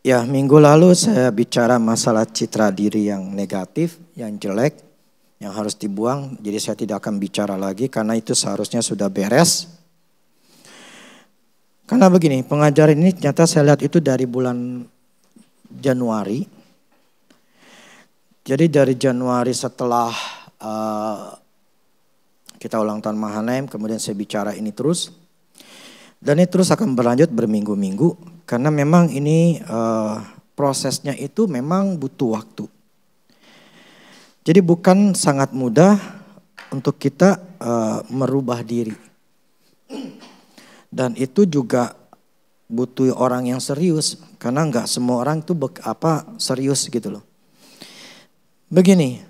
Ya, minggu lalu saya bicara masalah citra diri yang negatif, yang jelek, yang harus dibuang. Jadi saya tidak akan bicara lagi karena itu seharusnya sudah beres. Karena begini, pengajaran ini ternyata saya lihat itu dari bulan Januari. Jadi dari Januari setelah kita ulang tahun Mahanaim, kemudian saya bicara ini terus. Dan ini terus akan berlanjut berminggu-minggu karena memang ini prosesnya itu memang butuh waktu. Jadi bukan sangat mudah untuk kita merubah diri. Dan itu juga butuh orang yang serius karena nggak semua orang itu serius gitu loh. Begini,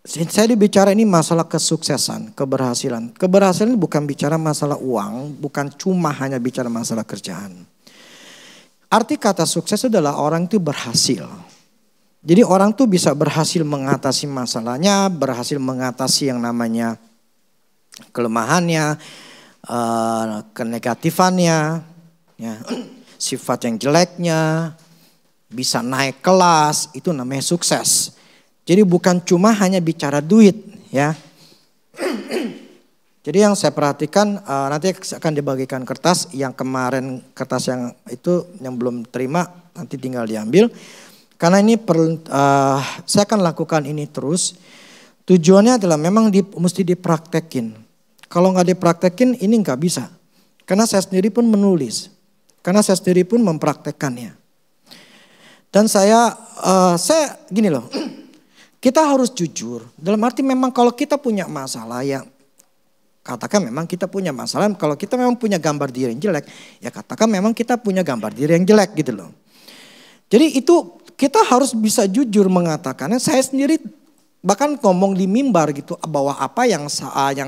saya dibicara ini masalah kesuksesan, keberhasilan. Keberhasilan bukan bicara masalah uang, bukan cuma hanya bicara masalah kerjaan. Arti kata sukses adalah orang itu berhasil. Jadi orang tuh bisa berhasil mengatasi masalahnya, berhasil mengatasi yang namanya kelemahannya, kenegatifannya, ya, sifat yang jeleknya, bisa naik kelas, itu namanya sukses. Jadi bukan cuma hanya bicara duit ya. Jadi yang saya perhatikan nanti akan dibagikan kertas yang kemarin, kertas yang itu yang belum terima nanti tinggal diambil. Karena ini saya akan lakukan ini terus. Tujuannya adalah memang mesti dipraktekin. Kalau nggak dipraktekin ini nggak bisa. Karena saya sendiri pun menulis. Karena saya sendiri pun mempraktekannya. Dan saya gini loh. Kita harus jujur, dalam arti memang kalau kita punya masalah ya katakan memang kita punya masalah. Kalau kita memang punya gambar diri yang jelek ya katakan memang kita punya gambar diri yang jelek gitu loh. Jadi itu kita harus bisa jujur mengatakannya. Saya sendiri bahkan ngomong di mimbar gitu bahwa apa yang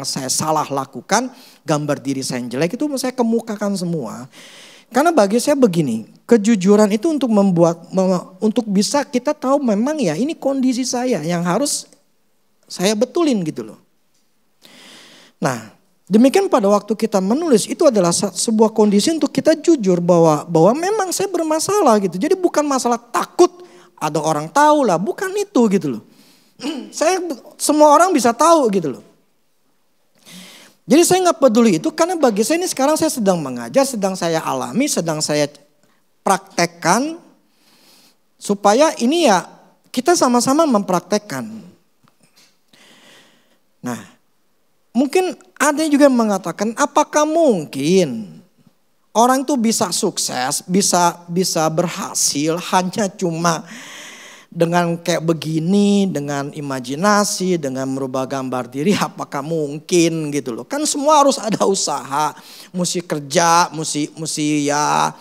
saya salah lakukan, gambar diri saya yang jelek itu saya kemukakan semua. Karena bagi saya begini, kejujuran itu untuk bisa kita tahu memang ya ini kondisi saya yang harus saya betulin gitu loh. Nah, demikian pada waktu kita menulis itu adalah sebuah kondisi untuk kita jujur bahwa memang saya bermasalah gitu. Jadi bukan masalah takut ada orang tahu lah, bukan itu gitu loh. Semua orang bisa tahu gitu loh. Jadi saya nggak peduli itu karena bagi saya ini sekarang saya sedang mengajar, sedang saya alami, sedang saya praktekkan. Supaya ini ya kita sama-sama mempraktekkan. Nah mungkin ada juga yang mengatakan apakah mungkin orang itu bisa sukses, bisa berhasil hanya cuma dengan kayak begini, dengan imajinasi, dengan merubah gambar diri, apakah mungkin gitu loh. Kan semua harus ada usaha, mesti kerja, mesti ya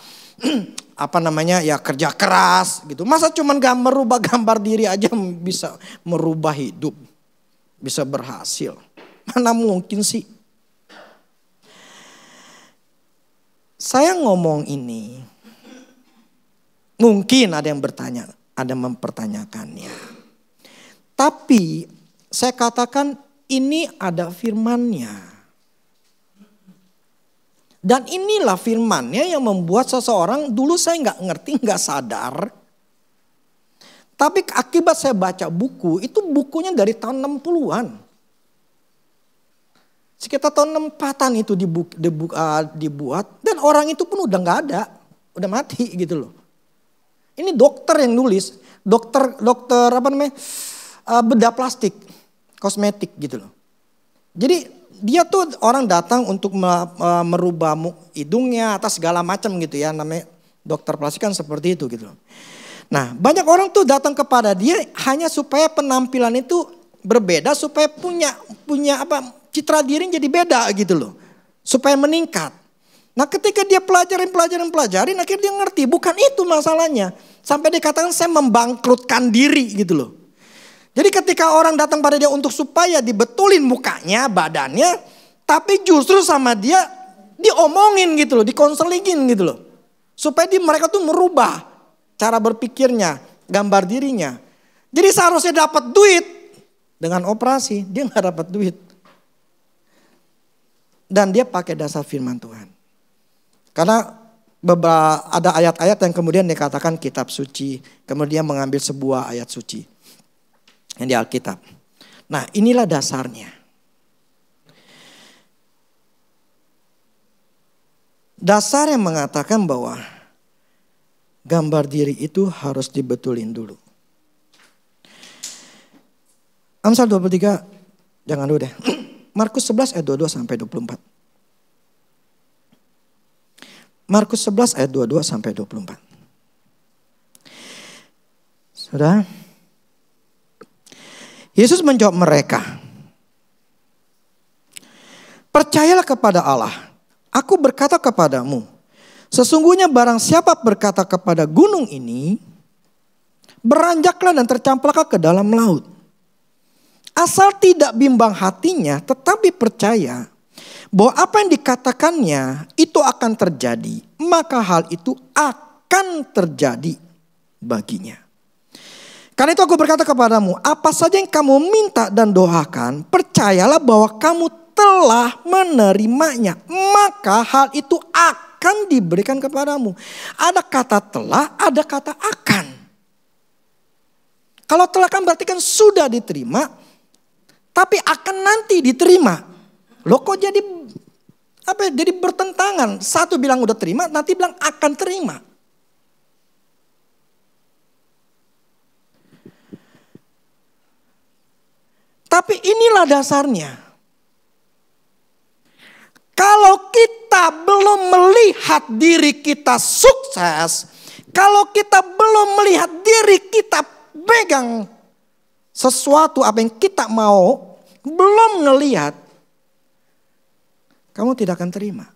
ya kerja keras gitu. Masa cuman merubah gambar diri aja bisa merubah hidup, bisa berhasil. Mana mungkin sih? Saya ngomong ini, mungkin ada yang bertanya. Ada mempertanyakannya. Tapi saya katakan ini ada firmannya. Dan inilah firmannya yang membuat seseorang dulu saya nggak ngerti, nggak sadar. Tapi akibat saya baca buku, itu bukunya dari tahun 60-an. Sekitar tahun 64-an itu dibuat dan orang itu pun udah nggak ada, udah mati gitu loh. Ini dokter yang nulis, dokter bedah plastik, kosmetik gitu loh. Jadi dia tuh orang datang untuk merubah hidungnya atas segala macam gitu ya, namanya dokter plastik kan seperti itu gitu loh. Nah banyak orang tuh datang kepada dia hanya supaya penampilan itu berbeda, supaya punya citra diri jadi beda gitu loh, supaya meningkat. Nah ketika dia pelajarin, akhirnya dia ngerti bukan itu masalahnya. Sampai dikatakan saya membangkrutkan diri gitu loh. Jadi ketika orang datang pada dia untuk supaya dibetulin mukanya, badannya. Tapi justru sama dia diomongin gitu loh, dikonselingin gitu loh. Supaya mereka tuh merubah cara berpikirnya, gambar dirinya. Jadi seharusnya dapat duit dengan operasi, dia gak dapat duit. Dan dia pakai dasar firman Tuhan. Karena ada ayat-ayat yang kemudian dikatakan kitab suci. Kemudian mengambil sebuah ayat suci yang di Alkitab. Nah, inilah dasarnya. Dasar yang mengatakan bahwa gambar diri itu harus dibetulin dulu. Amsal 23, jangan dulu deh. Markus 11 ayat 22 sampai 24. Markus 11 ayat 22 sampai 24. Saudara, Yesus menjawab mereka, percayalah kepada Allah. Aku berkata kepadamu, sesungguhnya barang siapa berkata kepada gunung ini, beranjaklah dan tercamplaklah ke dalam laut. Asal tidak bimbang hatinya, tetapi percaya bahwa apa yang dikatakannya itu akan terjadi, maka hal itu akan terjadi baginya. Karena itu aku berkata kepadamu, apa saja yang kamu minta dan doakan, percayalah bahwa kamu telah menerimanya, maka hal itu akan diberikan kepadamu. Ada kata telah, ada kata akan. Kalau telah kan berarti kan sudah diterima, tapi akan nanti diterima. Loh kok jadi jadi bertentangan. Satu bilang udah terima, nanti bilang akan terima. Tapi inilah dasarnya. Kalau kita belum melihat diri kita sukses, kalau kita belum melihat diri kita pegang sesuatu apa yang kita mau, belum ngelihat, kamu tidak akan terima.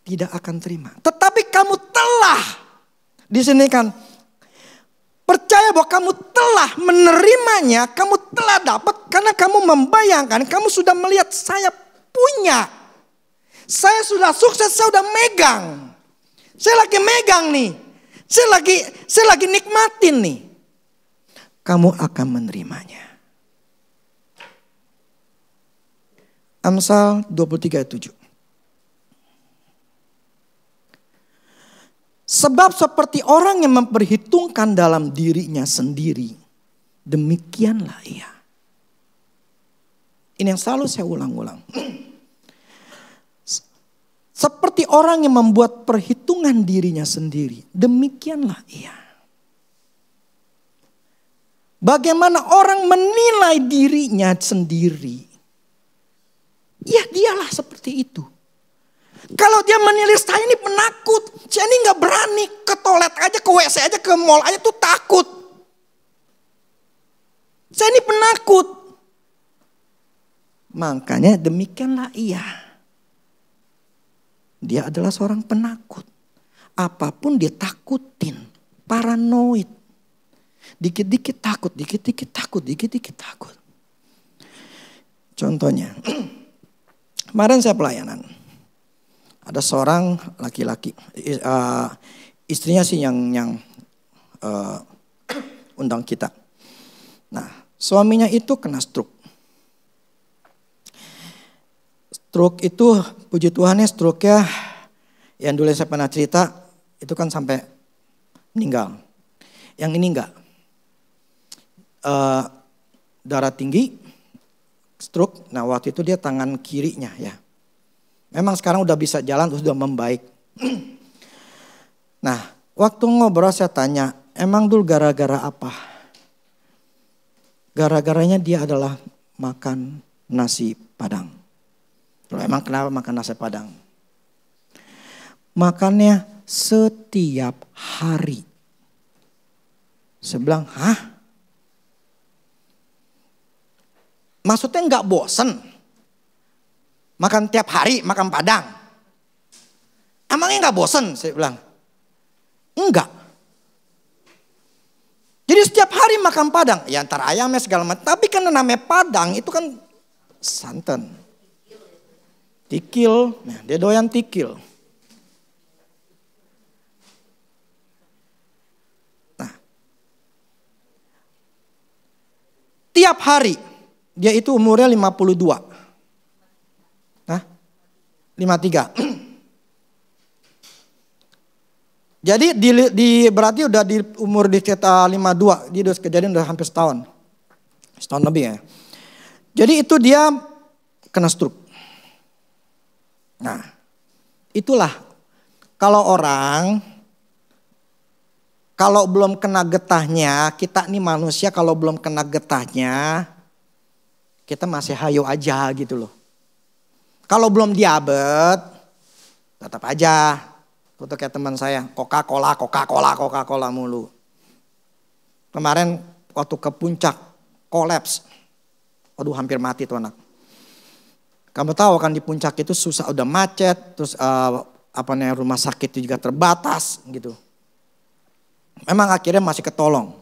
Tidak akan terima. Tetapi kamu telah, di sini kan, percaya bahwa kamu telah menerimanya, kamu telah dapat karena kamu membayangkan, kamu sudah melihat saya punya. Saya sudah sukses, saya sudah megang. Saya lagi megang nih. Saya lagi nikmatin nih. Kamu akan menerimanya. Amsal 23 ayat 7. Sebab seperti orang yang memperhitungkan dalam dirinya sendiri, demikianlah ia. Ini yang selalu saya ulang-ulang. Seperti orang yang membuat perhitungan dirinya sendiri, demikianlah ia. Bagaimana orang menilai dirinya sendiri, ya dialah seperti itu. Kalau dia menilai saya ini penakut, saya ini gak berani ke toilet aja, ke WC aja, ke mall aja tuh takut. Saya ini penakut. Makanya demikianlah ia. Dia adalah seorang penakut. Apapun dia takutin. Paranoid. Dikit-dikit takut, dikit-dikit takut, dikit-dikit takut. Contohnya. Kemarin saya pelayanan. Ada seorang laki-laki. Istrinya sih yang undang kita. Nah, suaminya itu kena stroke. Stroke itu, puji Tuhannya stroke-nya yang dulu saya pernah cerita, itu kan sampai meninggal. Yang ini enggak. Darah tinggi, stroke, nah waktu itu dia tangan kirinya ya. Memang sekarang udah bisa jalan, sudah membaik. Nah, waktu ngobrol saya tanya, emang dulu gara-gara apa? Gara-garanya dia adalah makan nasi Padang. Emang kenapa makan nasi Padang? Makannya setiap hari. Saya bilang, hah? Maksudnya nggak bosen? Makan tiap hari, makan Padang? Emangnya nggak bosen? Saya bilang, enggak. Jadi setiap hari makan Padang, ya antara ayamnya segala macam. Tapi kan namanya Padang itu kan santan. Tikil, nah dia doyan tikil. Nah, tiap hari dia itu umurnya 52. Nah, 53. Jadi berarti udah di umur di sekitar 52, dia udah kejadian udah hampir setahun. Setahun lebih ya. Jadi itu dia kena stroke. Nah, itulah kalau orang kalau belum kena getahnya, kita nih manusia kalau belum kena getahnya, kita masih hayo aja gitu loh. Kalau belum diabetes, tetap aja. Itu kayak teman saya, Coca-Cola mulu. Kemarin waktu ke puncak, kolaps. Aduh hampir mati tuh anak. Kamu tahu kan di puncak itu susah, udah macet, terus rumah sakit itu juga terbatas gitu. Memang akhirnya masih ketolong.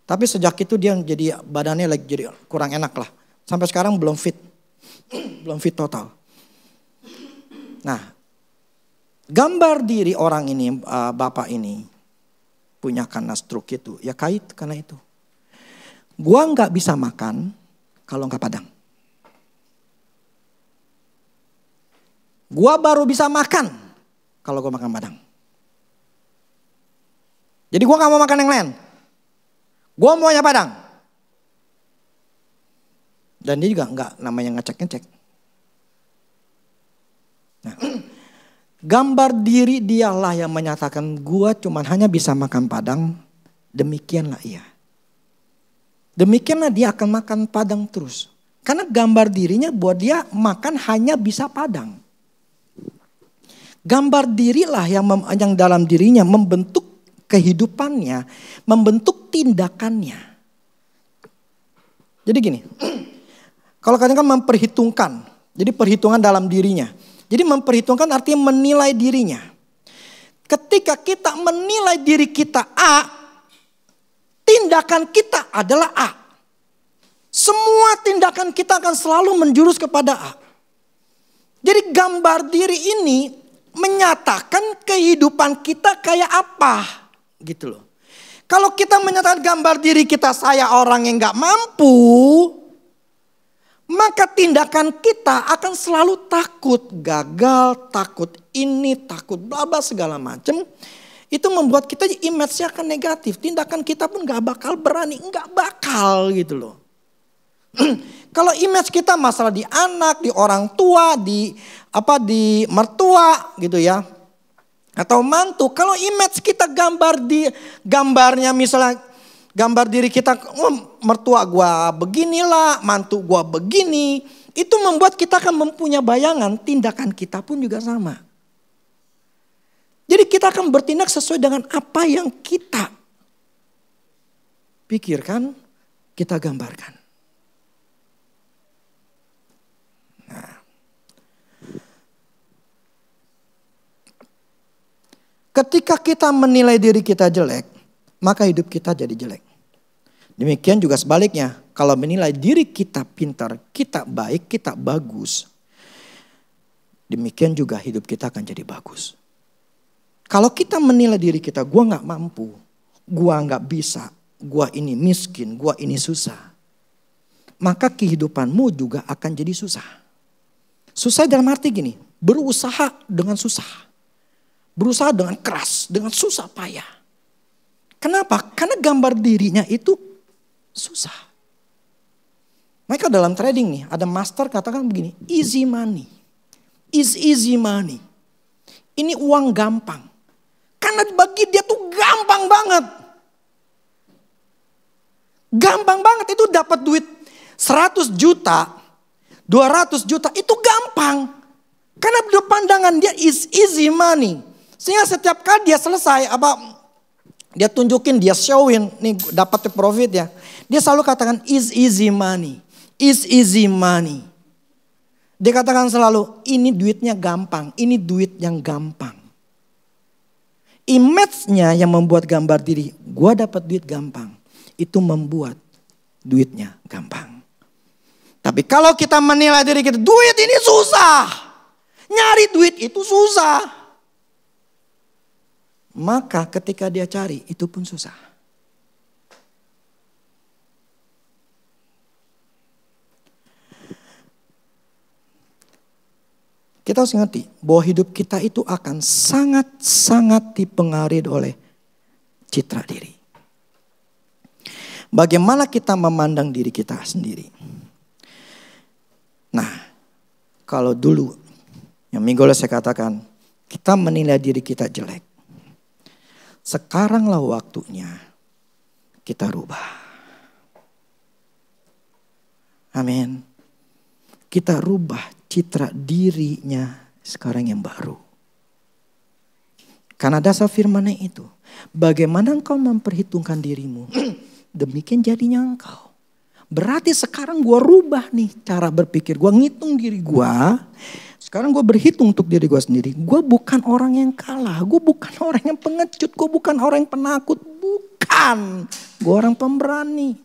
Tapi sejak itu dia jadi badannya lagi jadi kurang enak lah. Sampai sekarang belum fit. Belum fit total. Nah, gambar diri orang ini, bapak ini punya karena stroke itu, ya kait karena itu. Gua nggak bisa makan kalau nggak padang. Gua baru bisa makan kalau gua makan padang. Jadi gua nggak mau makan yang lain. Gua maunya padang. Dan dia juga nggak namanya ngecek-ngecek. Nah, gambar diri dialah yang menyatakan gua cuman hanya bisa makan padang. Demikianlah ia. Demikianlah dia akan makan padang terus. Karena gambar dirinya buat dia makan hanya bisa padang. Gambar dirilah yang dalam dirinya membentuk kehidupannya, membentuk tindakannya. Jadi gini, kalau kalian kan memperhitungkan, jadi perhitungan dalam dirinya. Jadi memperhitungkan artinya menilai dirinya. Ketika kita menilai diri kita A, tindakan kita adalah A. Semua tindakan kita akan selalu menjurus kepada A. Jadi gambar diri ini menyatakan kehidupan kita kayak apa. Gitu loh. Kalau kita menyatakan gambar diri kita saya orang yang gak mampu, maka tindakan kita akan selalu takut gagal, takut ini, takut bla bla segala macam. Itu membuat kita image-nya akan negatif. Tindakan kita pun gak bakal berani, gak bakal gitu loh. Kalau image kita masalah di anak, di orang tua, di mertua gitu ya. Atau mantu, kalau image kita gambarnya misalnya gambar diri kita, mertua gua beginilah, mantu gua begini. Itu membuat kita akan mempunyai bayangan, tindakan kita pun juga sama. Jadi kita akan bertindak sesuai dengan apa yang kita pikirkan, kita gambarkan. Nah, ketika kita menilai diri kita jelek, maka hidup kita jadi jelek. Demikian juga sebaliknya, kalau menilai diri kita pintar, kita baik, kita bagus, demikian juga hidup kita akan jadi bagus. Kalau kita menilai diri kita, gua gak mampu, gua gak bisa, gua ini miskin, gua ini susah, maka kehidupanmu juga akan jadi susah. Susah dalam arti gini, berusaha dengan susah. Berusaha dengan keras, dengan susah payah. Kenapa? Karena gambar dirinya itu susah. Mereka dalam trading nih, ada master katakan begini, easy money. Is easy money. Ini uang gampang. Karena bagi dia tuh gampang banget. Gampang banget itu dapat duit 100 juta, 200 juta itu gampang. Karena pandangan dia is easy money. Sehingga setiap kali dia selesai dia tunjukin, dia showin nih dapat profit ya. Dia selalu katakan is easy money. Is easy money. Dia katakan selalu ini duitnya gampang, ini duit yang gampang. Image-nya yang membuat gambar diri, gua dapat duit gampang. Itu membuat duitnya gampang. Tapi kalau kita menilai diri kita, duit ini susah. Nyari duit itu susah. Maka ketika dia cari, itu pun susah. Kita kita harus ngerti bahwa hidup kita itu akan sangat-sangat dipengaruhi oleh citra diri. Bagaimana kita memandang diri kita sendiri. Nah, kalau dulu, yang minggu lalu saya katakan, kita menilai diri kita jelek. Sekaranglah waktunya kita rubah. Amin. Kita rubah citra dirinya sekarang yang baru. Karena dasar firman-Nya itu, bagaimana engkau memperhitungkan dirimu, demikian jadinya engkau. Berarti sekarang gue rubah nih cara berpikir. Gue ngitung diri gue. Sekarang gue berhitung untuk diri gue sendiri. Gue bukan orang yang kalah. Gue bukan orang yang pengecut. Gue bukan orang yang penakut. Bukan. Gue orang pemberani.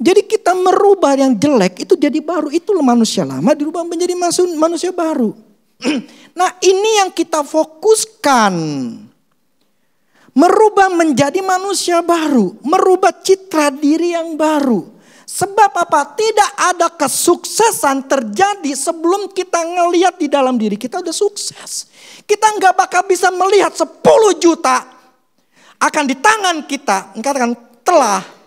Jadi kita merubah yang jelek itu jadi baru. Itu manusia lama dirubah menjadi manusia baru. Nah ini yang kita fokuskan. Merubah menjadi manusia baru. Merubah citra diri yang baru. Sebab apa? Tidak ada kesuksesan terjadi sebelum kita ngelihat di dalam diri kita udah sukses. Kita nggak bakal bisa melihat 10 juta akan di tangan kita. Katakan telah.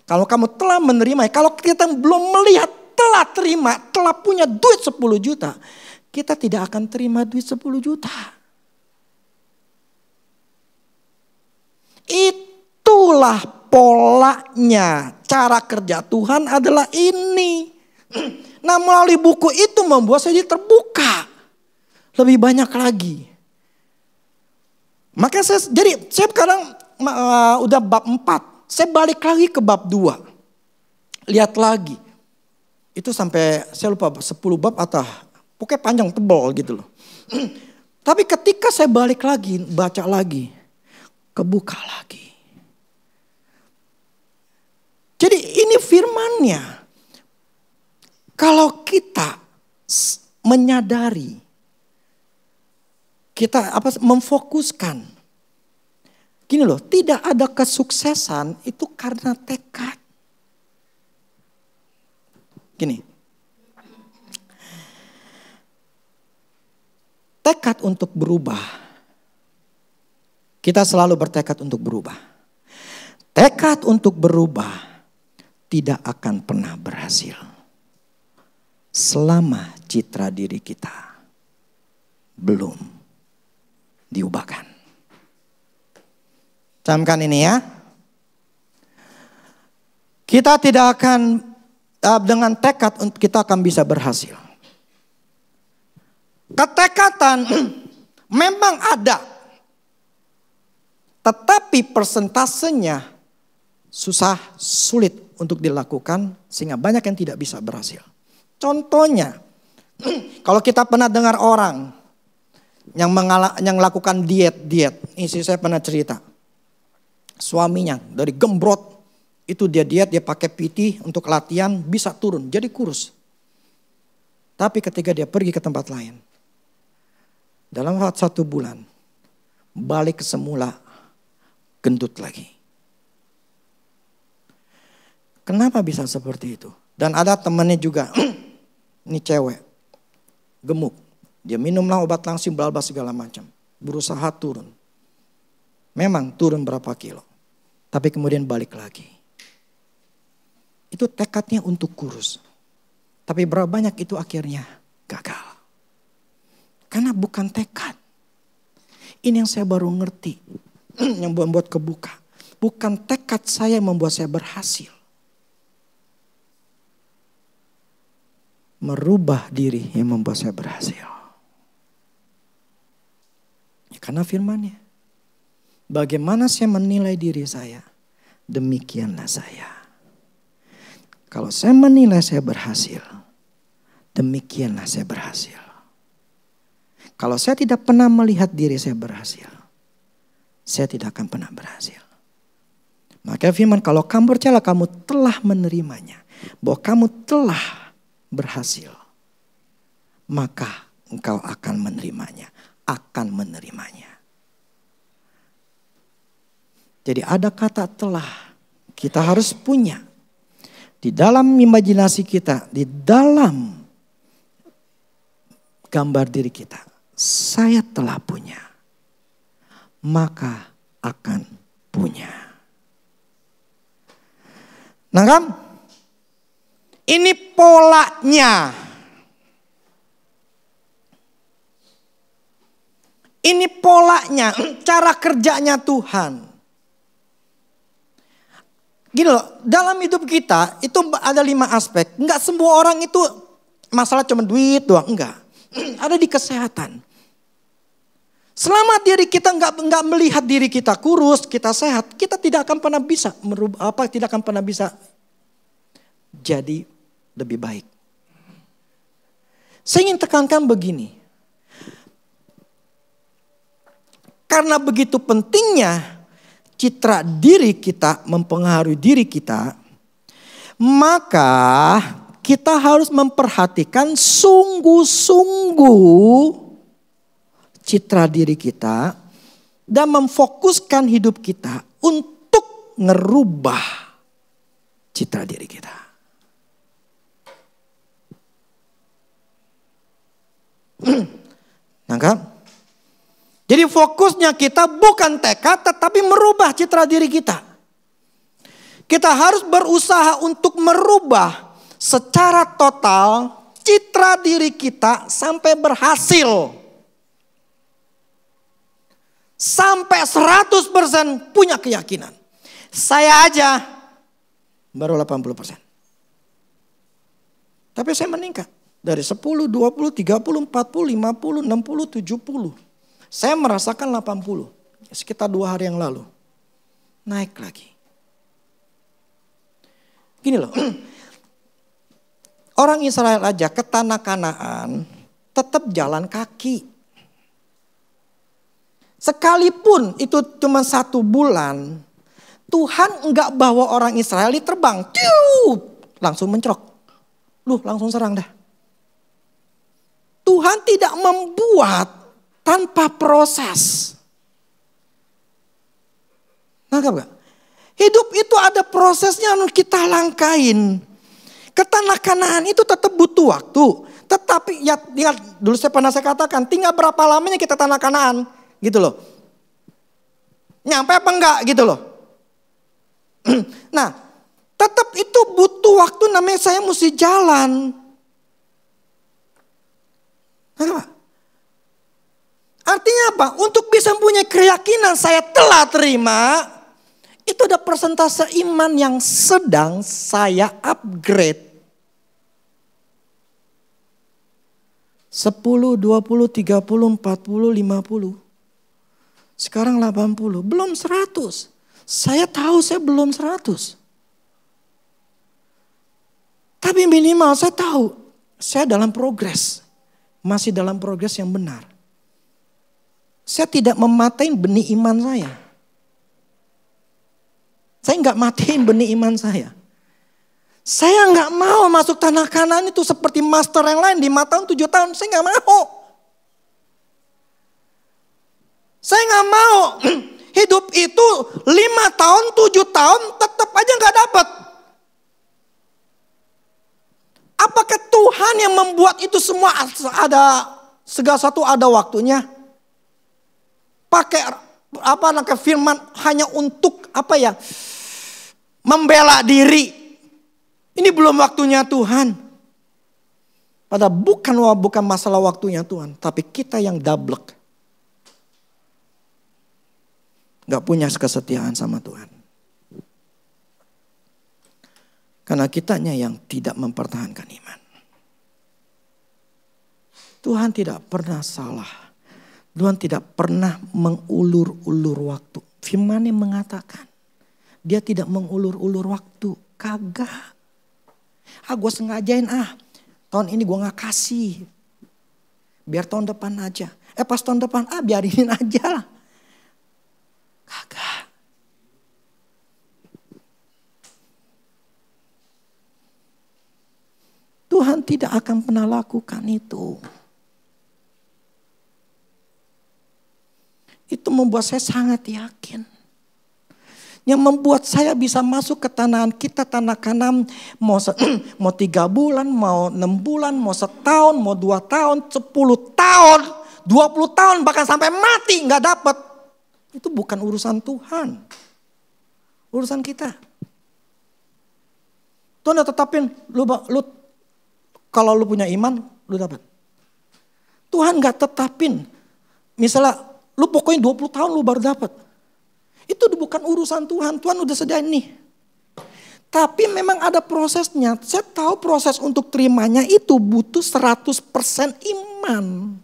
Kalau kamu telah menerima, kalau kita belum melihat telah terima, telah punya duit 10 juta. Kita tidak akan terima duit 10 juta. Itulah polanya. Cara kerja Tuhan adalah ini. Nah melalui buku itu membuat saya terbuka. Lebih banyak lagi. Maka saya sekarang udah bab 4. Saya balik lagi ke bab 2. Lihat lagi. Itu sampai saya lupa 10 bab atau pokoknya panjang tebal gitu loh. Tapi ketika saya balik lagi, baca lagi. Kebuka lagi. Jadi ini firman-Nya. Kalau kita menyadari. Kita memfokuskan. Gini loh, tidak ada kesuksesan itu karena tekad. Gini. Tekad untuk berubah. Kita selalu bertekad untuk berubah. Tekad untuk berubah tidak akan pernah berhasil. Selama citra diri kita belum diubahkan. Camkan ini ya. Kita tidak akan dengan tekad kita akan bisa berhasil. Ketekatan memang ada. Tetapi persentasenya sulit untuk dilakukan sehingga banyak yang tidak bisa berhasil. Contohnya, kalau kita pernah dengar orang yang melakukan diet. Ini saya pernah cerita. Suaminya dari gembrot itu dia diet, dia pakai PT untuk latihan bisa turun jadi kurus. Tapi ketika dia pergi ke tempat lain, dalam waktu 1 bulan balik ke semula gendut lagi. Kenapa bisa seperti itu? Dan ada temannya juga, ini cewek gemuk, dia minumlah obat langsing bla bla segala macam, berusaha turun. Memang turun berapa kilo. Tapi kemudian balik lagi. Itu tekadnya untuk kurus. Tapi berapa banyak itu akhirnya gagal. Karena bukan tekad. Ini yang saya baru ngerti. Yang membuat kebuka. Bukan tekad saya yang membuat saya berhasil. Merubah diri yang membuat saya berhasil. Ya, karena firman-Nya. Bagaimana saya menilai diri saya, demikianlah saya. Kalau saya menilai saya berhasil, demikianlah saya berhasil. Kalau saya tidak pernah melihat diri saya berhasil, saya tidak akan pernah berhasil. Maka firman, kalau kamu percaya kamu telah menerimanya, bahwa kamu telah berhasil, maka engkau akan menerimanya, akan menerimanya. Jadi ada kata telah, kita harus punya. Di dalam imajinasi kita, di dalam gambar diri kita. Saya telah punya, maka akan punya. Nah kan? Ini polanya. Ini polanya, cara kerjanya Tuhan. Gini loh, dalam hidup kita itu ada 5 aspek. Enggak semua orang itu masalah cuma duit doang, enggak. Ada di kesehatan. Selama diri kita enggak melihat diri kita kurus, kita sehat, kita tidak akan pernah bisa tidak akan pernah bisa jadi lebih baik. Saya ingin tekankan begini. Karena begitu pentingnya citra diri kita mempengaruhi diri kita, maka kita harus memperhatikan sungguh-sungguh citra diri kita dan memfokuskan hidup kita untuk ngerubah citra diri kita. Nah kan? Jadi fokusnya kita bukan tekad tetapi merubah citra diri kita. Kita harus berusaha untuk merubah secara total citra diri kita sampai berhasil. Sampai 100% punya keyakinan. Saya aja baru 80%. Tapi saya meningkat. Dari 10, 20, 30, 40, 50, 60, 70. Saya merasakan 80. Sekitar 2 hari yang lalu. Naik lagi. Gini loh. Orang Israel aja ke tanah Kanaan tetap jalan kaki. Sekalipun itu cuma 1 bulan. Tuhan enggak bawa orang Israel terbang. Langsung mencrok. Langsung serang dah. Tuhan tidak membuat tanpa proses. Nangkap gak? Hidup itu ada prosesnya yang kita langkain. Ke tanah Kanaan itu tetap butuh waktu. Tetapi ya dulu saya katakan tinggal berapa lamanya kita tanah Kanaan. Gitu loh. Nyampe apa enggak gitu loh. Nah tetap itu butuh waktu, namanya saya mesti jalan. Nangkap? Artinya apa? Untuk bisa punya keyakinan saya telah terima, itu ada persentase iman yang sedang saya upgrade. 10, 20, 30, 40, 50. Sekarang 80, belum 100. Saya tahu saya belum 100. Tapi minimal saya tahu saya dalam progres. Masih dalam progres yang benar. Saya tidak mematain benih iman saya. Saya enggak matiin benih iman saya. Saya enggak mau masuk tanah Kanaan itu seperti master yang lain 5 tahun, 7 tahun. Saya enggak mau. Saya enggak mau hidup itu 5 tahun, 7 tahun tetap aja enggak dapat. Apakah Tuhan yang membuat itu semua segala satu ada waktunya? Pakai firman hanya untuk membela diri. Ini belum waktunya Tuhan. Padahal bukan masalah waktunya Tuhan, tapi kita yang dablek. Gak punya kesetiaan sama Tuhan. Karena kitanya yang tidak mempertahankan iman. Tuhan tidak pernah salah. Tuhan tidak pernah mengulur-ulur waktu. Firman-Nya mengatakan, dia tidak mengulur-ulur waktu. Kagak. Gue sengajain tahun ini gue gak kasih. Biar tahun depan aja. Pas tahun depan biarinin aja lah. Kagak. Tuhan tidak akan pernah lakukan itu. Itu membuat saya sangat yakin. Yang membuat saya bisa masuk ke tanah kita, tanah Kanaan, mau 3 bulan, mau 6 bulan, mau setahun, mau 2 tahun, 10 tahun, 20 tahun, bahkan sampai mati nggak dapat. Itu bukan urusan Tuhan. Urusan kita. Tuhan udah tetapin, lu kalau lu punya iman, lu dapat. Tuhan nggak tetapin. Misalnya lu pokoknya 20 tahun lu baru dapat. Itu bukan urusan Tuhan. Tuhan udah sediain nih. Tapi memang ada prosesnya. Saya tahu proses untuk terimanya itu butuh 100% iman.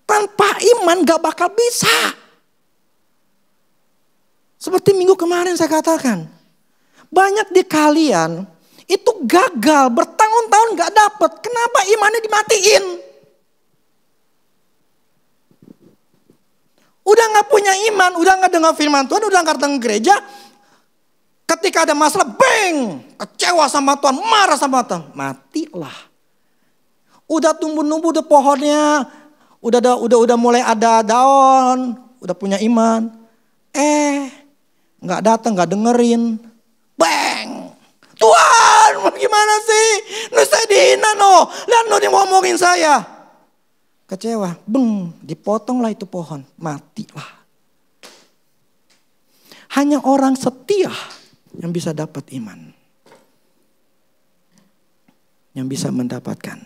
Tanpa iman gak bakal bisa. Seperti minggu kemarin saya katakan. Banyak di kalian itu gagal bertahun-tahun gak dapet. Kenapa imannya dimatiin? Udah gak punya iman, udah gak dengar firman Tuhan, udah gak datang gereja. Ketika ada masalah, bang, kecewa sama Tuhan, marah sama Tuhan, matilah. Udah tumbuh-tumbuh udah pohonnya, udah mulai ada daun, udah punya iman. Gak datang, gak dengerin, bang. Tuhan, gimana sih? Saya dihina no, lihat no dia ngomongin saya. Kecewa, dipotonglah itu pohon, matilah. Hanya orang setia yang bisa dapat iman. Yang bisa mendapatkan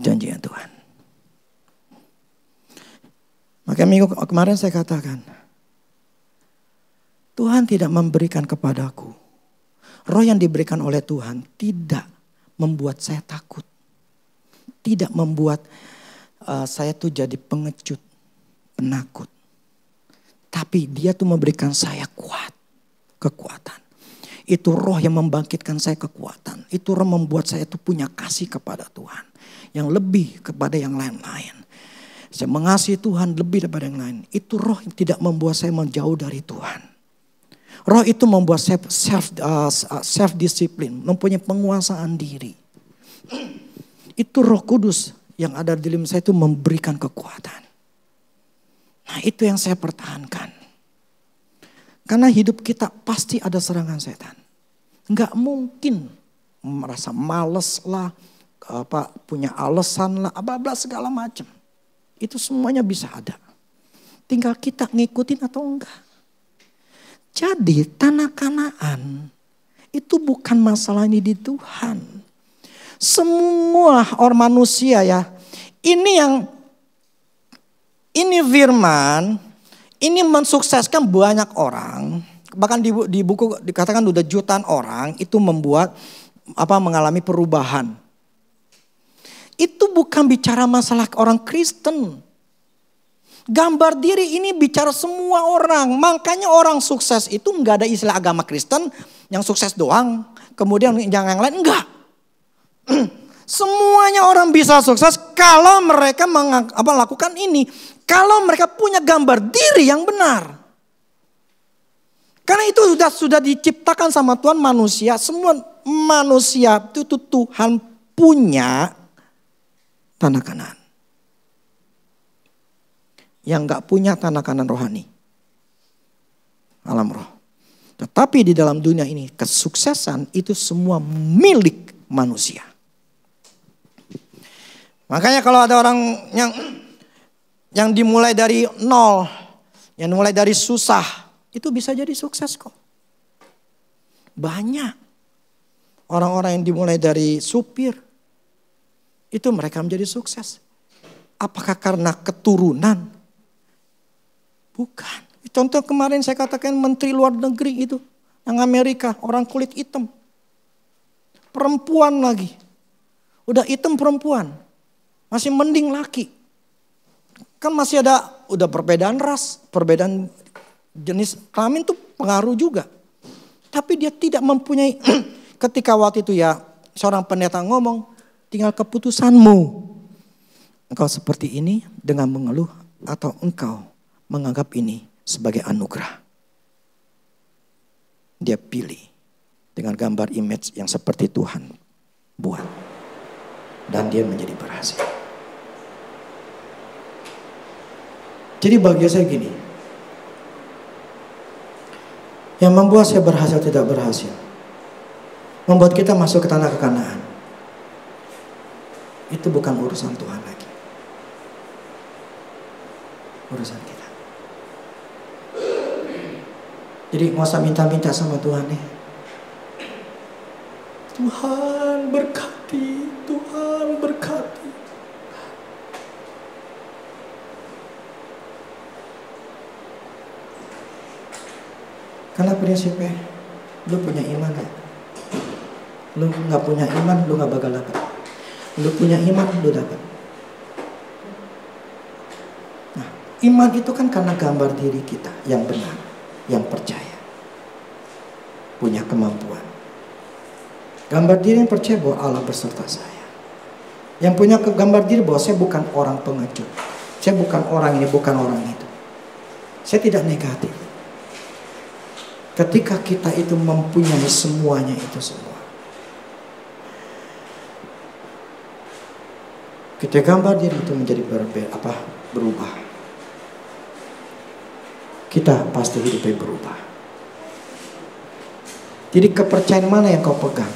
janji Tuhan. Maka minggu kemarin saya katakan, Tuhan tidak memberikan kepadaku. Roh yang diberikan oleh Tuhan tidak membuat saya takut. Tidak membuat saya tuh jadi pengecut, penakut. Tapi dia tuh memberikan saya kekuatan. Itu roh yang membangkitkan saya kekuatan. Itu roh membuat saya tuh punya kasih kepada Tuhan. Yang lebih kepada yang lain-lain. Saya mengasihi Tuhan lebih daripada yang lain. Itu roh yang tidak membuat saya menjauh dari Tuhan. Roh itu membuat saya self-discipline, mempunyai penguasaan diri. Itu Roh Kudus yang ada di dalam saya itu memberikan kekuatan. Nah itu yang saya pertahankan. Karena hidup kita pasti ada serangan setan. Enggak mungkin merasa males lah, punya alasan lah, bla segala macam. Itu semuanya bisa ada. Tinggal kita ngikutin atau enggak. Jadi tanah Kanaan itu bukan masalah ini di Tuhan. Semua orang manusia ya. Ini firman, ini mensukseskan banyak orang. Bahkan di buku dikatakan udah jutaan orang itu mengalami perubahan. Itu bukan bicara masalah orang Kristen. Gambar diri ini bicara semua orang. Makanya orang sukses itu enggak ada istilah agama Kristen yang sukses doang. Kemudian yang lain enggak. Semuanya orang bisa sukses kalau mereka melakukan ini. Kalau mereka punya gambar diri yang benar. Karena itu sudah diciptakan sama Tuhan manusia. Semua manusia itu Tuhan punya tanah Kanaan. Yang gak punya tanah Kanaan rohani. Alam roh. Tetapi di dalam dunia ini kesuksesan itu semua milik manusia. Makanya kalau ada orang yang dimulai dari nol, yang dimulai dari susah, itu bisa jadi sukses kok. Banyak orang-orang yang dimulai dari supir, itu mereka menjadi sukses. Apakah karena keturunan? Bukan. Contoh kemarin saya katakan menteri luar negeri itu, yang Amerika, orang kulit hitam. Perempuan lagi. Udah hitam perempuan. Masih mending laki. Kan masih ada udah perbedaan ras, perbedaan jenis kelamin tuh pengaruh juga. Tapi dia tidak mempunyai ketika waktu itu ya seorang pendeta ngomong, tinggal keputusanmu. Engkau seperti ini dengan mengeluh atau engkau menganggap ini sebagai anugerah. Dia pilih dengan gambar image yang seperti Tuhan buat. Dan dia menjadi berhasil. Jadi bagi saya gini, Yang membuat saya berhasil tidak berhasil, membuat kita masuk ke tanah kekanaan, itu bukan urusan Tuhan lagi, urusan kita. Jadi nggak usah minta-minta sama Tuhan nih. Tuhan berkati, Tuhan berkati. Karena prinsipnya, lu punya iman gak? Lu gak punya iman, lu gak bakal dapat. Lu punya iman, lu dapat. Nah, iman itu kan karena gambar diri kita yang benar, yang percaya, punya kemampuan. Gambar diri yang percaya bahwa Allah beserta saya. Yang punya gambar diri bahwa saya bukan orang pengecut, saya bukan orang ini, bukan orang itu. Saya tidak negatif. Ketika kita itu mempunyai semuanya itu semua, ketika gambar diri itu menjadi berubah, kita pasti hidupnya berubah. Jadi kepercayaan mana yang kau pegang?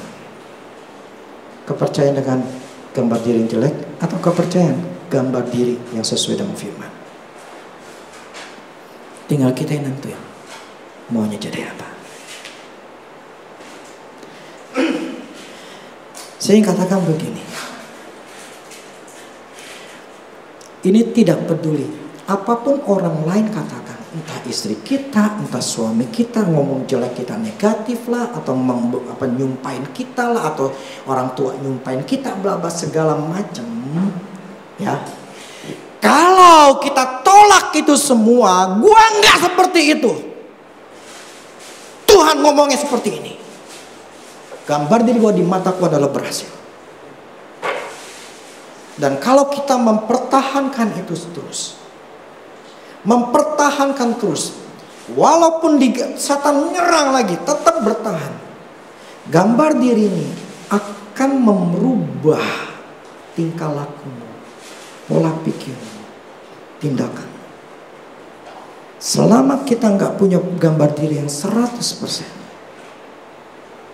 Kepercayaan dengan gambar diri yang jelek, atau kepercayaan gambar diri yang sesuai dengan firman? Tinggal kita yang nentuin maunya jadi apa. Saya katakan begini, ini tidak peduli apapun orang lain katakan, entah istri kita, entah suami kita ngomong jelek kita negatif lah, atau nyumpain kita lah, atau orang tua nyumpain kita bla bla segala macam, ya. Kalau kita tolak itu semua, gua nggak seperti itu. Tuhan ngomongnya seperti ini. Gambar diri gua di mataku adalah berhasil. Dan kalau kita mempertahankan itu terus, mempertahankan terus, walaupun Satan nyerang lagi, tetap bertahan. Gambar diri ini akan merubah tingkah lakumu, pola pikirmu, tindakan. Selama kita nggak punya gambar diri yang 100%,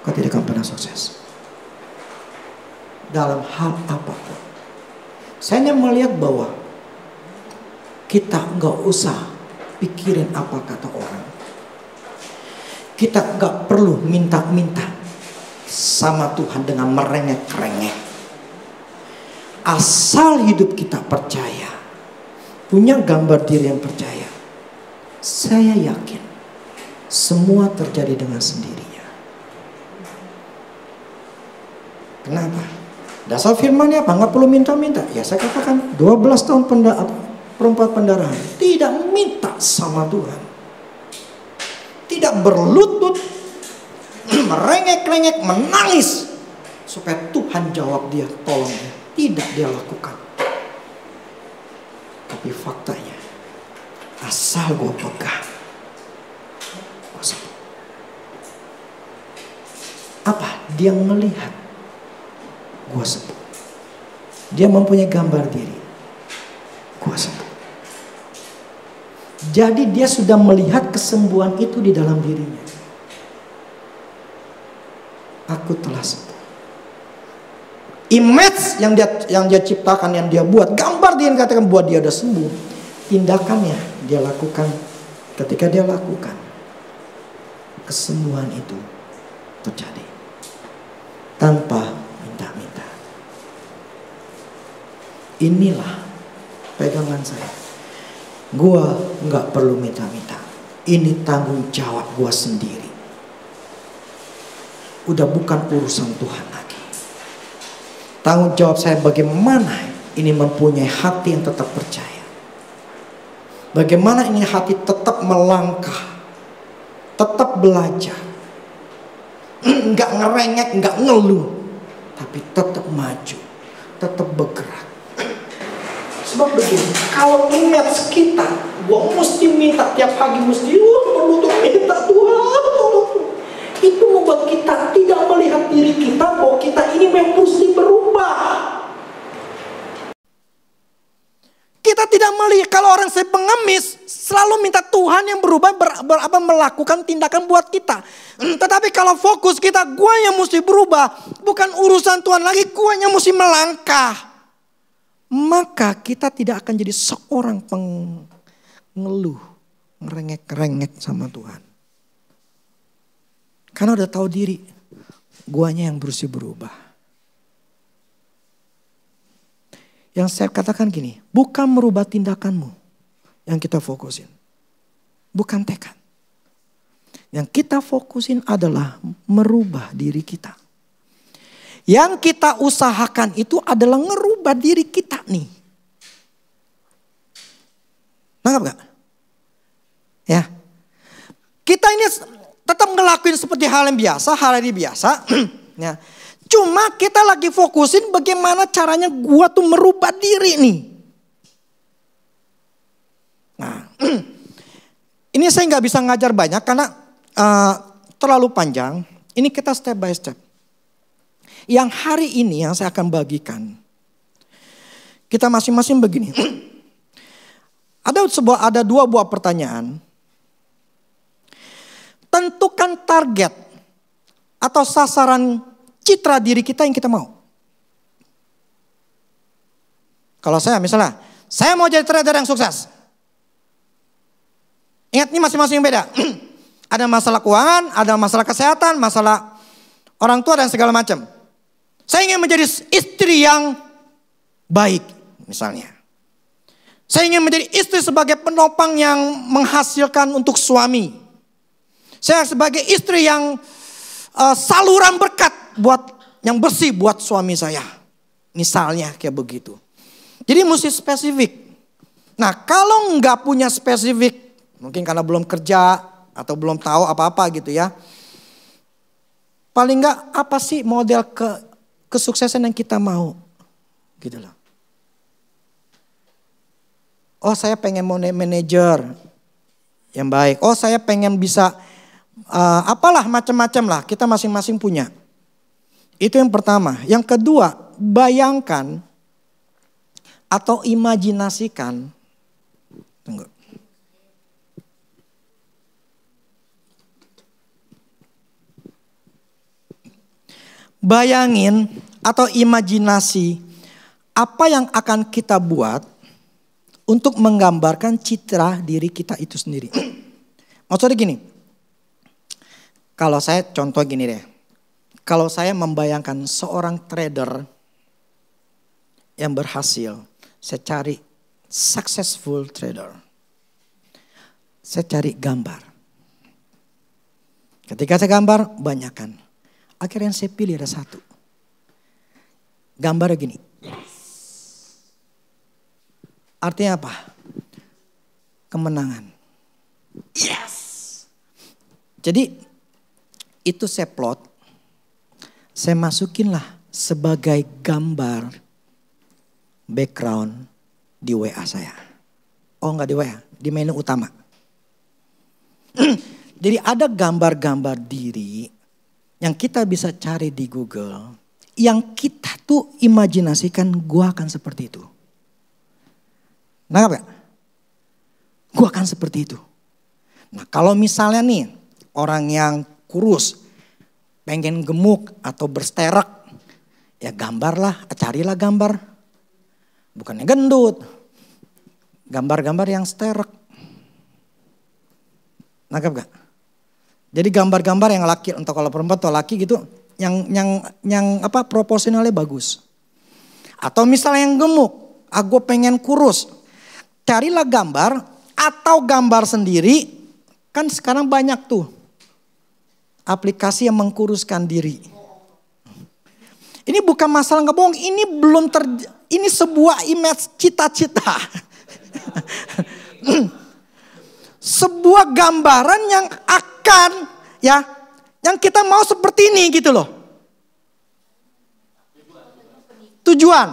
kau tidak akan pernah sukses dalam hal apapun. Saya hanya melihat bahwa kita nggak usah pikirin apa kata orang. Kita nggak perlu minta-minta sama Tuhan dengan merengek-rengek. Asal hidup kita percaya, punya gambar diri yang percaya, saya yakin semua terjadi dengan sendirinya. Kenapa? Dasar firman-Nya apa? Nggak perlu minta-minta. Ya saya katakan 12 tahun perempuan pendarahan tidak minta sama Tuhan, tidak berlutut, merengek-rengek, menangis supaya Tuhan jawab dia, tolong dia. Tidak dia lakukan. Tapi faktanya, asal gue pegang, gue sembuh. Apa? Dia melihat gue sembuh. Dia mempunyai gambar diri, gue sembuh. Jadi dia sudah melihat kesembuhan itu di dalam dirinya. Aku telah sembuh. Image yang dia ciptakan, yang dia buat, gambar dia yang katakan buat dia udah sembuh. Tindakannya dia lakukan, ketika dia lakukan, kesembuhan itu terjadi tanpa minta-minta. Inilah pegangan saya. Gua nggak perlu minta-minta. Ini tanggung jawab gua sendiri. Udah bukan urusan Tuhan lagi. Tanggung jawab saya bagaimana ini mempunyai hati yang tetap percaya. Bagaimana ini hati tetap melangkah, tetap belajar, nggak ngerengek, nggak ngeluh, tapi tetap maju, tetap bergerak. Sebab begini, kalau image kita, gua mesti minta tiap pagi, mesti berlutut minta Tuhan, tolong. Itu membuat kita tidak melihat diri kita bahwa kita ini memang mesti berubah. Kita tidak melihat, kalau orang saya pengemis, selalu minta Tuhan yang berubah melakukan tindakan buat kita. Tetapi kalau fokus kita, gua yang mesti berubah, bukan urusan Tuhan lagi, gua yang mesti melangkah. Maka kita tidak akan jadi seorang pengeluh, ngerengek-rengek sama Tuhan. Karena udah tahu diri, guanya yang berusaha berubah. Yang saya katakan gini, bukan merubah tindakanmu yang kita fokusin. Bukan tekad. Yang kita fokusin adalah merubah diri kita. Yang kita usahakan itu adalah ngerubah diri kita nih. Nangkap gak? Ya. Kita ini tetap ngelakuin seperti hal yang biasa, hal yang biasa. Ya. Cuma kita lagi fokusin bagaimana caranya gua tuh merubah diri nih. Nah, ini saya nggak bisa ngajar banyak karena terlalu panjang. Ini kita step by step. Yang hari ini yang saya akan bagikan, kita masing-masing begini. Ada dua buah pertanyaan. Tentukan target atau sasaran citra diri kita yang kita mau. Kalau saya misalnya, saya mau jadi trader yang sukses. Ingat ini masing-masing beda. Ada masalah keuangan, ada masalah kesehatan, masalah orang tua dan segala macam. Saya ingin menjadi istri yang baik misalnya. Saya ingin menjadi istri sebagai penopang yang menghasilkan untuk suami. Saya sebagai istri yang saluran berkat buat yang bersih buat suami saya. Misalnya kayak begitu. Jadi mesti spesifik. Nah kalau nggak punya spesifik, mungkin karena belum kerja atau belum tahu apa-apa gitu ya. Paling nggak apa sih model kesuksesan yang kita mau, gitu loh. Oh saya pengen mau manajer yang baik. Oh saya pengen bisa apalah macam-macam lah. Kita masing-masing punya. Itu yang pertama. Yang kedua, bayangkan atau imajinasikan. Tunggu. Bayangin atau imajinasi apa yang akan kita buat untuk menggambarkan citra diri kita itu sendiri. Maksudnya gini, kalau saya contoh gini deh. Kalau saya membayangkan seorang trader yang berhasil, saya cari successful trader. Saya cari gambar. Ketika saya gambar, banyakkan. Akhirnya yang saya pilih ada satu. Gambarnya gini. Artinya apa? Kemenangan. Yes. Jadi itu saya plot. Saya masukinlah sebagai gambar background di WA saya. Oh enggak di WA, di menu utama. Jadi ada gambar-gambar diri yang kita bisa cari di Google, yang kita tuh imajinasikan gua akan seperti itu. Nangkap gak? Gua akan seperti itu. Nah kalau misalnya nih orang yang kurus, pengen gemuk atau bersterak, ya gambarlah, carilah gambar. Bukannya gendut, gambar-gambar yang sterak. Nangkap gak? Jadi gambar-gambar yang laki, entah kalau perempuan atau laki gitu, yang apa proporsionalnya bagus. Atau misalnya yang gemuk, gue pengen kurus, carilah gambar atau gambar sendiri. Kan sekarang banyak tuh aplikasi yang mengkuruskan diri. Ini bukan masalah nggak bohong, ini ini sebuah image cita-cita. Sebuah gambaran yang akan ya, yang kita mau seperti ini gitu loh. Tujuan,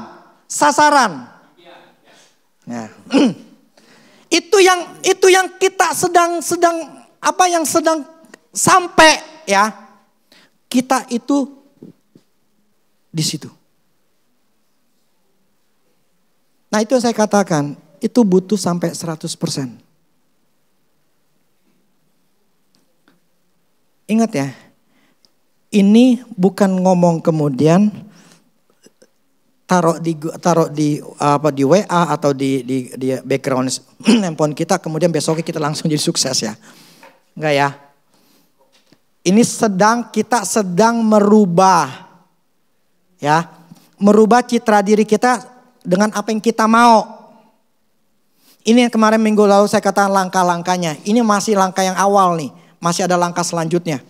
sasaran. Ya. Itu yang kita sedang sampai ya. Kita itu di situ. Nah itu yang saya katakan, itu butuh sampai 100%. Ingat ya, ini bukan ngomong kemudian taruh di WA atau di background handphone kita, kemudian besoknya kita langsung jadi sukses ya. Enggak ya. Ini kita sedang merubah ya, merubah citra diri kita dengan apa yang kita mau. Ini yang kemarin minggu lalu saya katakan langkah-langkahnya. Ini masih langkah yang awal nih, masih ada langkah selanjutnya.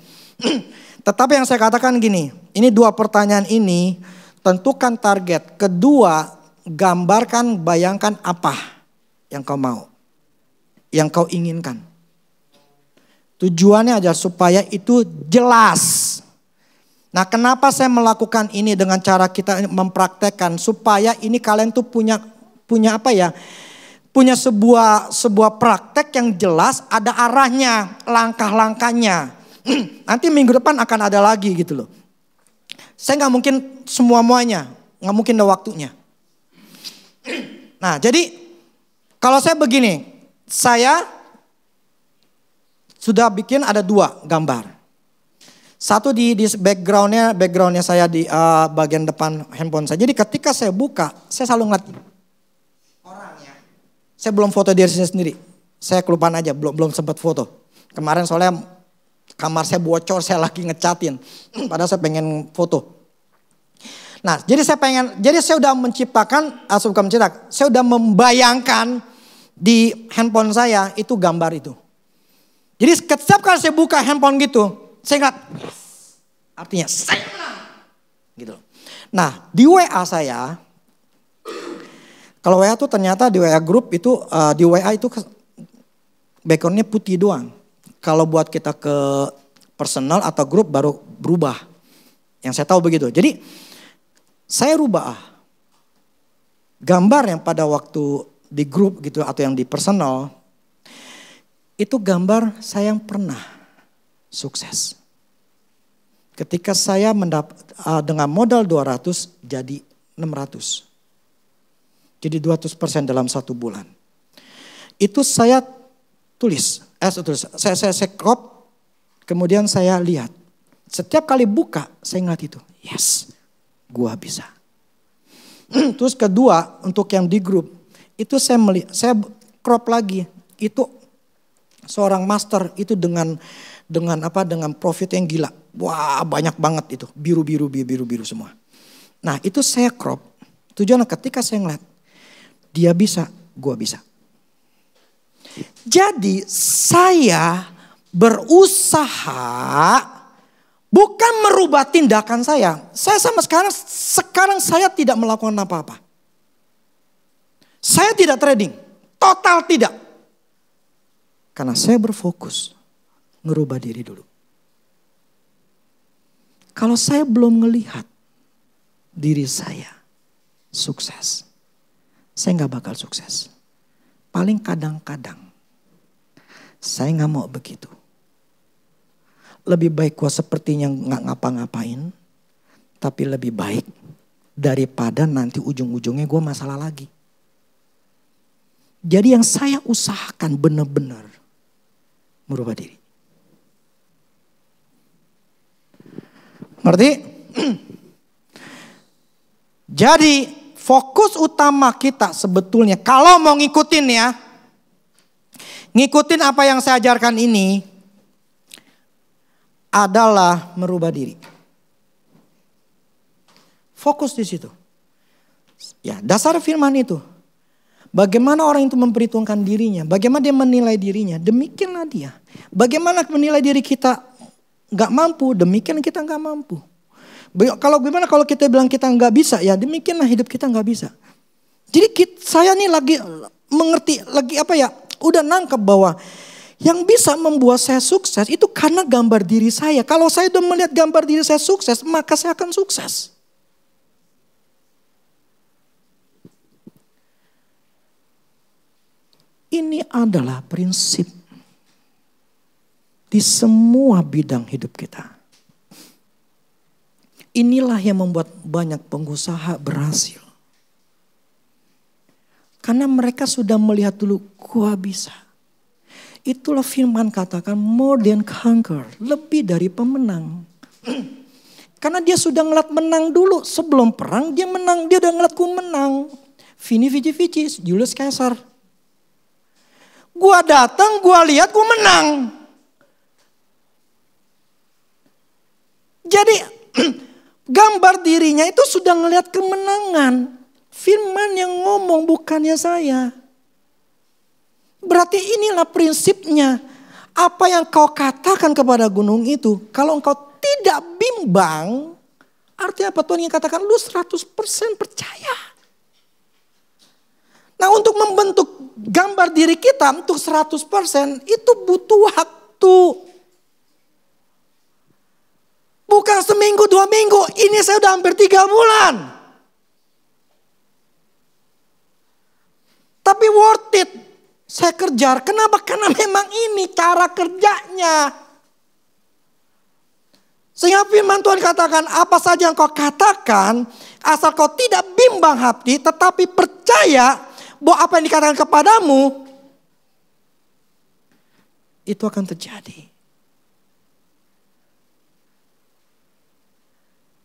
Tetapi yang saya katakan gini, ini 2 pertanyaan ini, tentukan target. Kedua, gambarkan, bayangkan apa yang kau mau, yang kau inginkan. Tujuannya adalah supaya itu jelas. Nah, kenapa saya melakukan ini dengan cara kita mempraktekkan, supaya ini kalian tuh punya apa ya? Punya sebuah praktek yang jelas, ada arahnya, langkah-langkahnya. Nanti minggu depan akan ada lagi gitu loh. Saya nggak mungkin semua-muanya, nggak mungkin ada waktunya. Nah, jadi kalau saya begini, saya sudah bikin ada 2 gambar. Satu di backgroundnya saya di bagian depan handphone saya. Jadi ketika saya buka, saya selalu ngeliat orangnya. Saya belum foto diri saya sendiri. Saya kelupaan aja, belum sempat foto. Kemarin soalnya kamar saya bocor, saya lagi ngecatin. Padahal saya pengen foto. Nah, jadi saya udah menciptakan, saya udah membayangkan di handphone saya itu gambar itu. Jadi setiap kali saya buka handphone gitu, saya ingat, artinya saya menang. Gitu. Nah, di WA saya, kalau WA tuh ternyata di WA group itu, di WA itu backgroundnya putih doang. Kalau buat kita ke personal atau grup baru berubah. Yang saya tahu begitu. Jadi saya rubah gambar yang pada waktu di grup gitu atau yang di personal, itu gambar saya yang pernah sukses. Ketika saya dengan modal 200 jadi 600. Jadi 200% dalam 1 bulan. Itu saya tulis, saya crop, kemudian saya lihat. Setiap kali buka saya ingat itu, yes, gua bisa. Terus kedua untuk yang di grup, itu saya crop lagi, itu seorang master itu dengan profit yang gila. Wah, banyak banget itu, biru semua. Nah, itu saya crop. Tujuannya ketika saya ngeliat dia bisa, gua bisa. Jadi saya berusaha bukan merubah tindakan saya. Saya sama sekarang saya tidak melakukan apa-apa. Saya tidak trading, total tidak. Karena saya berfokus ngerubah diri dulu. Kalau saya belum melihat diri saya sukses, saya nggak bakal sukses. Paling kadang-kadang saya nggak mau begitu. Lebih baik gua sepertinya nggak ngapa-ngapain, tapi lebih baik daripada nanti ujung-ujungnya gua masalah lagi. Jadi yang saya usahakan benar-benar merubah diri. Ngerti? Jadi fokus utama kita sebetulnya kalau mau ngikutin ya, ngikutin apa yang saya ajarkan ini adalah merubah diri. Fokus di situ. Ya, dasar firman itu. Bagaimana orang itu memperhitungkan dirinya, bagaimana dia menilai dirinya, demikianlah dia. Bagaimana menilai diri kita nggak mampu, demikian kita nggak mampu. Kalau kita bilang kita nggak bisa, ya demikianlah hidup kita nggak bisa. Jadi saya nih lagi mengerti, udah nangkep bahwa yang bisa membuat saya sukses itu karena gambar diri saya. Kalau saya udah melihat gambar diri saya sukses, maka saya akan sukses. Ini adalah prinsip di semua bidang hidup kita. Inilah yang membuat banyak pengusaha berhasil. Karena mereka sudah melihat dulu, gua bisa. Itulah firman katakan more than conquer, lebih dari pemenang. Karena dia sudah ngeliat menang dulu, sebelum perang dia menang, dia udah ngeliat ku menang. Vini Vici Vici, Julius Caesar. Gua datang, gua lihat, gua menang. Jadi gambar dirinya itu sudah ngelihat kemenangan. Firman yang ngomong bukannya saya. Berarti inilah prinsipnya. Apa yang kau katakan kepada gunung itu, kalau engkau tidak bimbang, artinya apa? Tuhan yang katakan lu 100% percaya. Nah, untuk membentuk gambar diri kita untuk 100% itu butuh waktu. Bukan seminggu, 2 minggu, ini saya udah hampir 3 bulan. Tapi worth it. Saya kejar, kenapa? Karena memang ini cara kerjanya. Sehingga firman Tuhan katakan, apa saja yang kau katakan, asal kau tidak bimbang hati, tetapi percaya bahwa apa yang dikatakan kepadamu, itu akan terjadi.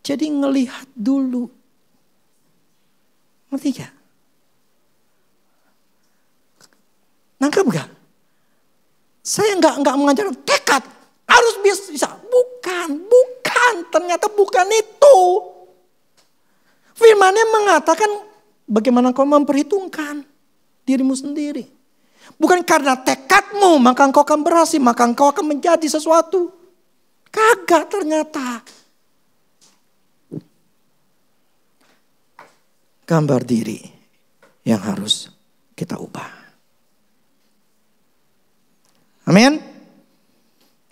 Jadi ngelihat dulu. Ngerti gak? Nangkep gak? Saya nggak mengajarkan tekad harus bisa. Bukan. Ternyata bukan itu. Firman-Nya mengatakan bagaimana kau memperhitungkan dirimu sendiri. Bukan karena tekadmu maka engkau akan berhasil, maka engkau akan menjadi sesuatu. Kagak ternyata. Gambar diri yang harus kita ubah. Amin.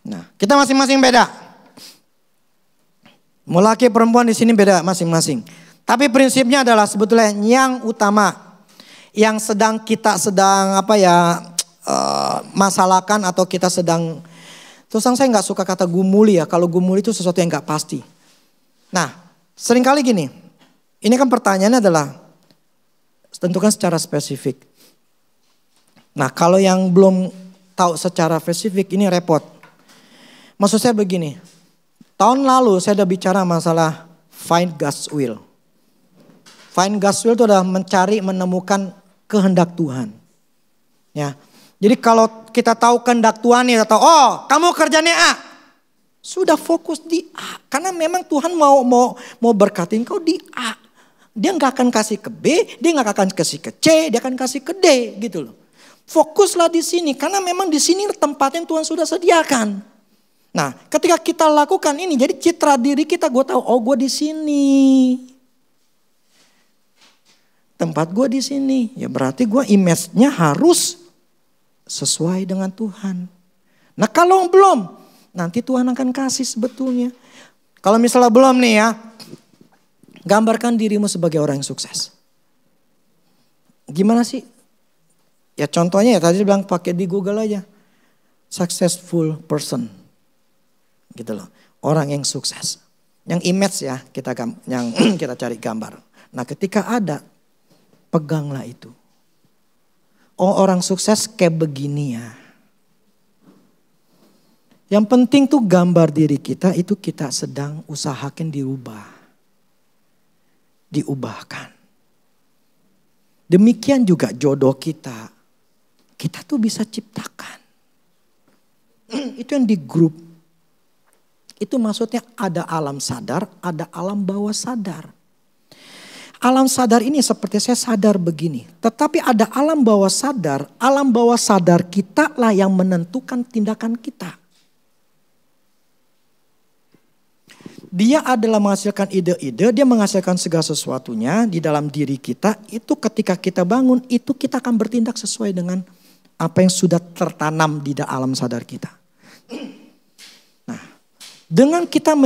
Nah, kita masing-masing beda. Mau laki perempuan di sini beda masing-masing. Tapi prinsipnya adalah sebetulnya yang utama, yang kita sedang masalahkan atau kita sedang. Terus saya nggak suka kata gumuli ya. Kalau gumuli itu sesuatu yang nggak pasti. Nah, seringkali gini. Ini kan pertanyaannya adalah tentukan secara spesifik. Nah, kalau yang belum tahu secara spesifik ini repot. Maksud saya begini. Tahun lalu saya udah bicara masalah find God's will. Find God's will itu adalah menemukan kehendak Tuhan. Ya. Jadi kalau kita tahu kehendak Tuhan nih, atau kamu kerjanya A. Sudah fokus di A. Karena memang Tuhan mau berkatin kau di A. Dia nggak akan kasih ke B, dia nggak akan kasih ke C, dia akan kasih ke D gitu loh. Fokuslah di sini karena memang di sini tempat yang Tuhan sudah sediakan. Nah, ketika kita lakukan ini, jadi citra diri kita, gue tahu, gue di sini. Tempat gue di sini, ya berarti gue image-nya harus sesuai dengan Tuhan. Nah, kalau belum, nanti Tuhan akan kasih sebetulnya. Kalau misalnya belum nih ya, gambarkan dirimu sebagai orang yang sukses. Gimana sih? Ya contohnya ya tadi bilang pakai di Google aja. Successful person. Gitu loh. Orang yang sukses. Yang image ya yang kita cari gambar. Nah ketika ada, peganglah itu. Orang sukses kayak begini ya. Yang penting tuh gambar diri kita itu kita sedang usahakan diubahkan. Demikian juga jodoh kita. Kita tuh bisa ciptakan. Itu yang di grup. Itu maksudnya ada alam sadar, ada alam bawah sadar. Alam sadar ini seperti saya sadar begini. Tetapi ada alam bawah sadar kita lah yang menentukan tindakan kita. Dia adalah menghasilkan ide-ide, dia menghasilkan segala sesuatunya di dalam diri kita. Itu ketika kita bangun, itu kita akan bertindak sesuai dengan apa yang sudah tertanam di alam sadar kita. Nah, dengan kita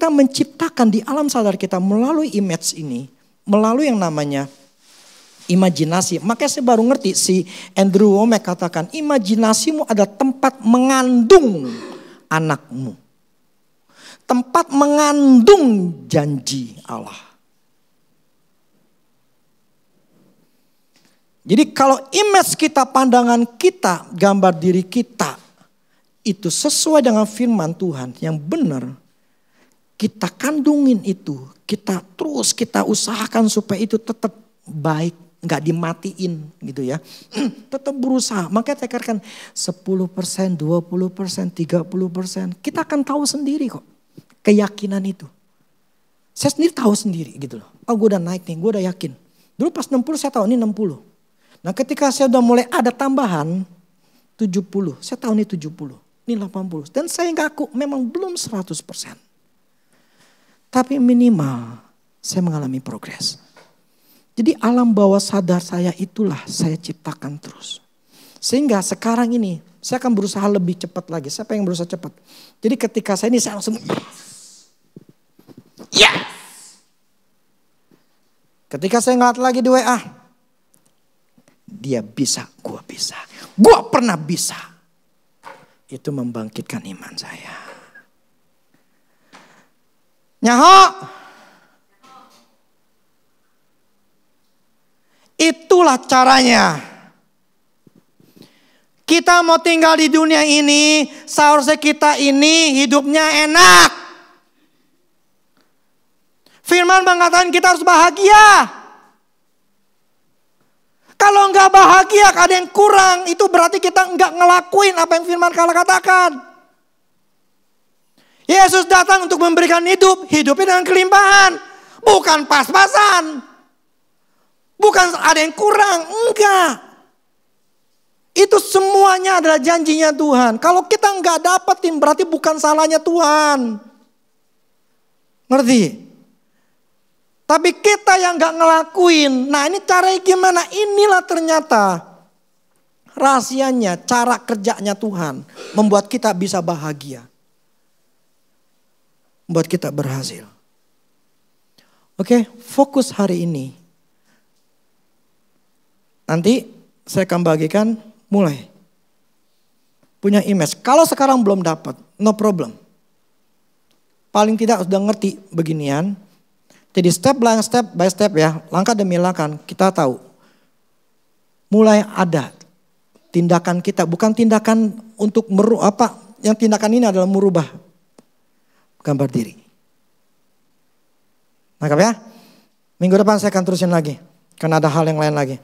menciptakan di alam sadar kita melalui image ini, melalui yang namanya imajinasi. Makanya saya baru ngerti si Andrew Wommack katakan, imajinasimu adalah tempat mengandung anakmu. Tempat mengandung janji Allah. Jadi kalau image kita, pandangan kita, gambar diri kita itu sesuai dengan firman Tuhan yang benar, kita kandungin itu, kita usahakan supaya itu tetap baik, nggak dimatiin gitu ya. Tetap berusaha. Makanya saya katakan 10%, 20%, 30%, kita akan tahu sendiri kok keyakinan itu. Saya sendiri tahu sendiri gitu loh. Oh, gue udah naik nih, gue udah yakin. Dulu pas 60 saya tahu ini 60. Nah ketika saya udah mulai ada tambahan 70, saya tahu ini 70, ini 80. Dan saya ngaku memang belum 100%. Tapi minimal saya mengalami progres. Jadi alam bawah sadar saya itulah saya ciptakan terus. Sehingga sekarang ini saya akan berusaha lebih cepat lagi. Saya pengen berusaha cepat. Jadi ketika saya ini saya langsung yes. Ketika saya ngeliat lagi di WA. Dia bisa, gua bisa. Gua pernah bisa. Itu membangkitkan iman saya. Nyaho. Itulah caranya. Kita mau tinggal di dunia ini, seharusnya kita ini hidupnya enak. Firman mengatakan kita harus bahagia. Kalau nggak bahagia, ada yang kurang, itu berarti kita nggak ngelakuin apa yang firman Allah katakan. Yesus datang untuk memberikan hidupnya dengan kelimpahan. Bukan pas-pasan. Bukan ada yang kurang, enggak. Itu semuanya adalah janjinya Tuhan. Kalau kita nggak dapetin berarti bukan salahnya Tuhan. Ngerti? Tapi kita yang gak ngelakuin. Nah ini caranya gimana? Inilah ternyata rahasianya, cara kerjanya Tuhan. Membuat kita bisa bahagia. Membuat kita berhasil. Oke, fokus hari ini. Nanti saya akan bagikan mulai. Punya image. Kalau sekarang belum dapat, no problem. Paling tidak sudah ngerti beginian. Jadi step by step ya, langkah demi langkah kita tahu. Mulai ada tindakan kita, bukan tindakan untuk yang tindakan ini adalah merubah gambar diri. Nangkap ya? Minggu depan saya akan terusin lagi, karena ada hal yang lain lagi.